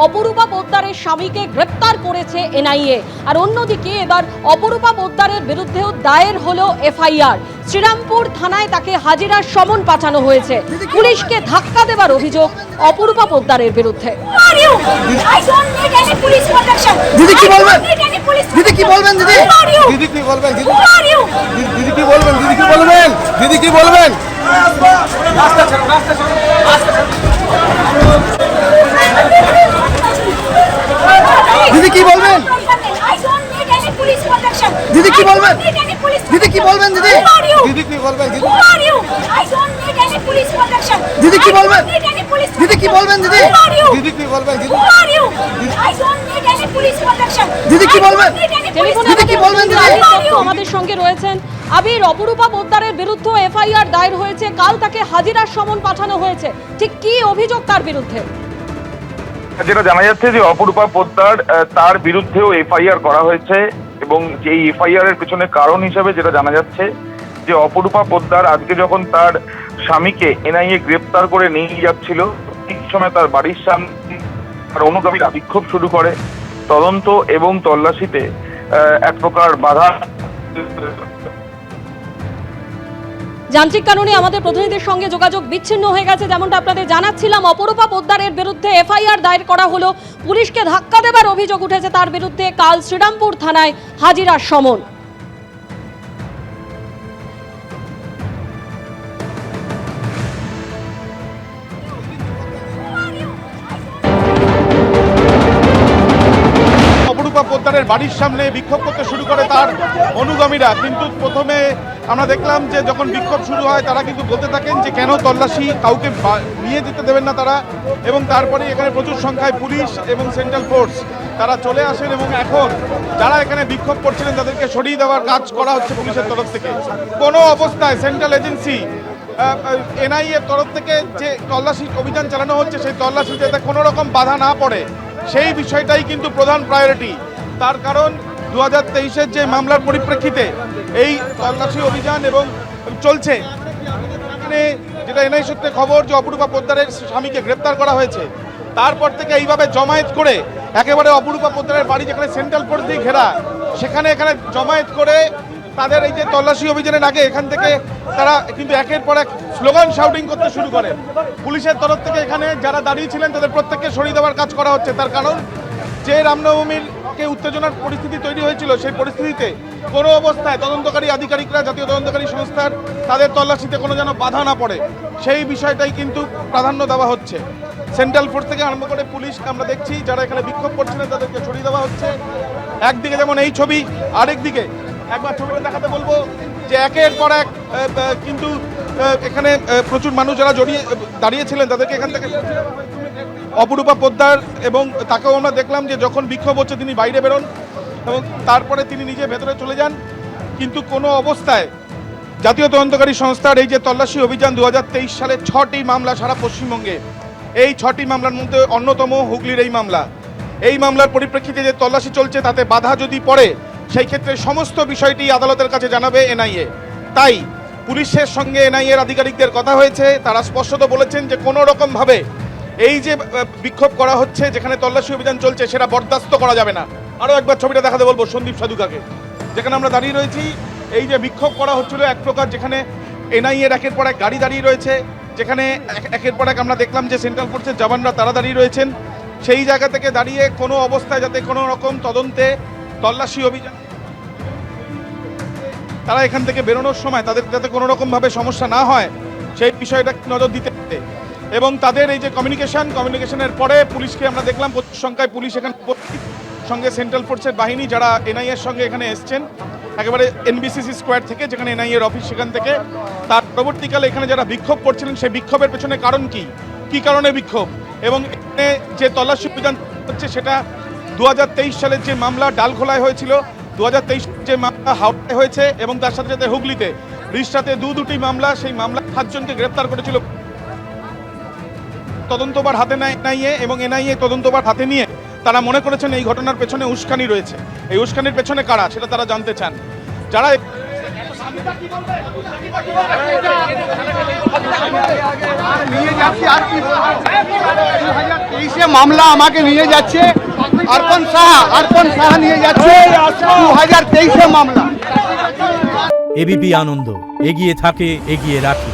অপরূপা পোদ্দারের স্বামীকে গ্রেপ্তার করেছে এনআইএ। আর অন্যদিকে এবার অপরূপা পোদ্দারের বিরুদ্ধেও দায়ের হলো এফআইআর। শ্রীরামপুর থানায় তাকে হাজিরার সমন পাঠানো হয়েছে। পুলিশকে ধাক্কা দেবার অভিযোগ অপরূপা পোদ্দারের বিরুদ্ধে। দিদি কি বলবেন? দিদি কি বলবেন? দিদি কি বলবেন? দিদি কি বলবেন? দিদি কি বলবেন? দিদি কি বলবেন? দিদি কি বলবেন? দিদি কি বলবেন? দিদি কি বলবেন? দিদি কি বলবেন? দিদি কি বলবেন? দিদি কি বলবেন? দিদি কি বলবেন? দিদি কি বলবেন? দিদি কি বলবেন? আমাদের সঙ্গে রয়েছেন আবির। অপরূপা পোদ্দারের বিরুদ্ধে এফআইআর দায়ের হয়েছে, কাল তাকে হাজিরার সমন পাঠানো হয়েছে, ঠিক কি অভিযোগ তার বিরুদ্ধে? যেটা জানা যাচ্ছে যে অপরূপা পোদ্দার তার বিরুদ্ধেও এফআইআর করা হয়েছে এবং এই এফআইআর এর পিছনে কারণ হিসেবে যেটা জানা যাচ্ছে যে অপরূপা পোদ্দার আজকে যখন তার স্বামীকে এনআইএ গ্রেপ্তার করে নিয়ে যাচ্ছিল, ঠিক সময় তার বাড়ির সামনে তার অনুগামীরা বিক্ষোভ শুরু করে। তদন্ত এবং তল্লাশিতে এক প্রকার বাধা। যান্ত্রিক কারণে আমাদের প্রতিনিধির সঙ্গে যোগাযোগ বিচ্ছিন্ন হয়ে গেছে। যেমনটা আপনাদের জানাচ্ছিলাম, অপরূপা পোদ্দারের বিরুদ্ধে এফআইআর দায়ের করা হলো, পুলিশকে ধাক্কা দেবার অভিযোগ উঠেছে তার বিরুদ্ধে, কাল শ্রীরামপুর থানায় হাজিরার সমন। অপরূপা পোদ্দারের বাড়ির সামনে বিক্ষোভ করতে শুরু করে তার অনুগামীরা। কিন্তু প্রথমে আমরা দেখলাম যে যখন বিক্ষোভ শুরু হয় তারা কিন্তু বলতে থাকেন যে কেন তল্লাশি, কাউকে নিয়ে যেতে দেবেন না তারা। এবং তারপরে এখানে প্রচুর সংখ্যায় পুলিশ এবং সেন্ট্রাল ফোর্স তারা চলে আসেন এবং এখন যারা এখানে বিক্ষোভ করছিলেন তাদেরকে সরিয়ে দেওয়ার কাজ করা হচ্ছে পুলিশের তরফ থেকে। কোনো অবস্থায় সেন্ট্রাল এজেন্সি এনআইএর তরফ থেকে যে তল্লাশি অভিযান চালানো হচ্ছে সেই তল্লাশিতে যাতে কোনো রকম বাধা না পড়ে সেই বিষয়টাই কিন্তু প্রধান প্রায়োরিটি। তার কারণ 2023-এর যে মামলার পরিপ্রেক্ষিতে এই তল্লাশি অভিযান এবং চলছে। যেটা এনআই সূত্রে খবর যে অপরূপা পোদ্দারের স্বামীকে গ্রেপ্তার করা হয়েছে, তারপর থেকে এইভাবে জমায়েত করে একেবারে অপরূপা পোদ্দারের বাড়ি যেখানে সেন্ট্রাল ফোর্স দিয়ে ঘেরা, সেখানে জমায়েত করে তাদের এই যে তল্লাশি অভিযানের আগে এখান থেকে তারা কিন্তু একের পর এক স্লোগান শাউটিং করতে শুরু করে। পুলিশের তরফ থেকে এখানে যারা দাঁড়িয়ে ছিলেন তাদের প্রত্যেককে সরিয়ে দেওয়ার কাজ করা হচ্ছে। তার কারণ যে রামনবমীর উত্তেজনার পরিস্থিতি তৈরি হয়েছিল, সেই পরিস্থিতিতে কোনো অবস্থায় তদন্তকারী আধিকারিকরা, জাতীয় তদন্তকারী সংস্থার তাদের তল্লাশিতে কোনো যেন বাধা না পড়ে সেই বিষয়টাই কিন্তু প্রাধান্য দেওয়া হচ্ছে। সেন্ট্রাল ফোর্স থেকে আরম্ভ করে পুলিশ আমরা দেখছি যারা এখানে বিক্ষোভ করছিলেন তাদেরকে সরিয়ে দেওয়া হচ্ছে। একদিকে যেমন এই ছবি, আরেকদিকে একবার ছবিটা দেখাতে বলবো যে একের পর এক কিন্তু এখানে প্রচুর মানুষ যারা দাঁড়িয়েছিলেন তাদেরকে এখান থেকে অপরূপা পোদ্দার এবং তাকেও আমরা দেখলাম যে যখন বিক্ষোভ হচ্ছে তিনি বাইরে বেরোন এবং তারপরে তিনি নিজে ভেতরে চলে যান। কিন্তু কোনো অবস্থায় জাতীয় তদন্তকারী সংস্থার এই যে তল্লাশি অভিযান 2023 সালে 6টি মামলা সারা পশ্চিমবঙ্গে, এই 6টি মামলার মধ্যে অন্যতম হুগলির এই মামলা। এই মামলার পরিপ্রেক্ষিতে যে তল্লাশি চলছে তাতে বাধা যদি পড়ে সেই ক্ষেত্রে সমস্ত বিষয়টি আদালতের কাছে জানাবে এনআইএ। তাই পুলিশের সঙ্গে এনআইএর আধিকারিকদের কথা হয়েছে, তারা স্পষ্টত বলেছেন যে কোনো রকমভাবে এই যে বিক্ষোভ করা হচ্ছে, যেখানে তল্লাশি অভিযান চলছে, সেটা বরদাস্ত করা যাবে না। আরও একবার ছবিটা দেখাতে বলবো সন্দীপ সাধুকাকে, যেখানে আমরা দাঁড়িয়ে রয়েছি। এই যে বিক্ষোভ করা হচ্ছিল এক প্রকার, যেখানে এনআইএর একের পর এক গাড়ি দাঁড়িয়ে রয়েছে, যেখানে একের পর এক আমরা দেখলাম যে সেন্ট্রাল ফোর্সের জওয়ানরা তারা দাঁড়িয়ে রয়েছেন। সেই জায়গা থেকে দাঁড়িয়ে কোনো অবস্থায় যাতে কোনো রকম তদন্তে তল্লাশি অভিযান তারা এখান থেকে বেরোনোর সময় তাদের যাতে কোনো রকমভাবে সমস্যা না হয় সেই বিষয়টা নজর দিতে হবে। এবং তাদের এই যে কমিউনিকেশনের পরে পুলিশকে আমরা দেখলাম প্রচুর সংখ্যায় পুলিশ এখানে সঙ্গে সেন্ট্রাল ফোর্সের বাহিনী যারা এনআইএর সঙ্গে এখানে এসছেন একেবারে এনবিসিসি স্কোয়ার থেকে, যেখানে এনআইএর অফিস, সেখান থেকে। তার পরবর্তীকালে এখানে যারা বিক্ষোভ করছিলেন সেই বিক্ষোভের পেছনে কারণ কি কারণে বিক্ষোভ এবং এখানে যে তল্লাশি অভিযান হচ্ছে সেটা 2023 সালের যে মামলা ডালখোলায় হয়েছিল, 2023 যে মামলা হাওড়ায় হয়েছে এবং তার সাথে সাথে হুগলিতে রিষ্টাতে দুটি মামলা, সেই মামলা 7 জনকে গ্রেপ্তার করেছিল। তদন্তভার হাতে নেয় এনআইএ এবং এনআইএ তদন্তভার হাতে নিয়ে তারা মনে করেছেন এই ঘটনার পেছনে উস্কানি রয়েছে। এই উস্কানির পেছনে কারা সেটা তারা জানতে চান। যারা নিয়ে যাচ্ছি আর কি 2023 মামলা আমাকে নিয়ে যাচ্ছে অর্পণ সাহা নিয়ে যাচ্ছে 2023 মামলা। এবিপি আনন্দ, এগিয়ে থাকে, এগিয়ে রাখে।